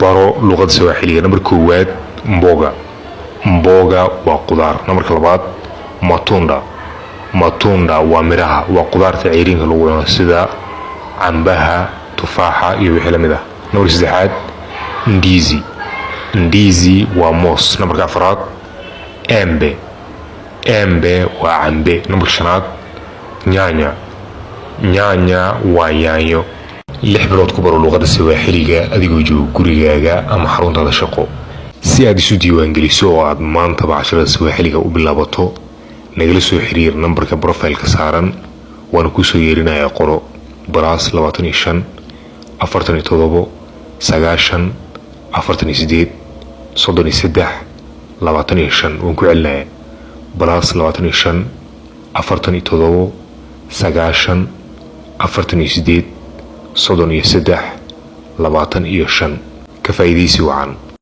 baro luqadda Swahiliga. Number koowaad mboga. Mboga waa qudaar. Numberka labaad matunda. Matunda waa miraha, waa qudaarta ceyriinka lagu cuno sida cambaha, tufaaxa iyo wixii la mid ah. Numberka saddexaad ndizi. Ndizi waa moos. Numberka afraad embe. Embe waa cambe. Numberka shanaad nyanya. Nyanya waa yaanyo. 6 bilood ku baro luqadda Swahiliga adigoo jooga gurigaaga ama xaruntaada shaqo. Si aad isu diiwaangeliso oo aad maanta casharada Swahiliga u bilaabato, nagala soo xiriir nambarka profile-ka saaran waana ku soo yeerinayaa qoro +25 47 9 48 33 25 waan ku celinayaa +25 47 9 48 33 25 ka faa'iidaysi wacan.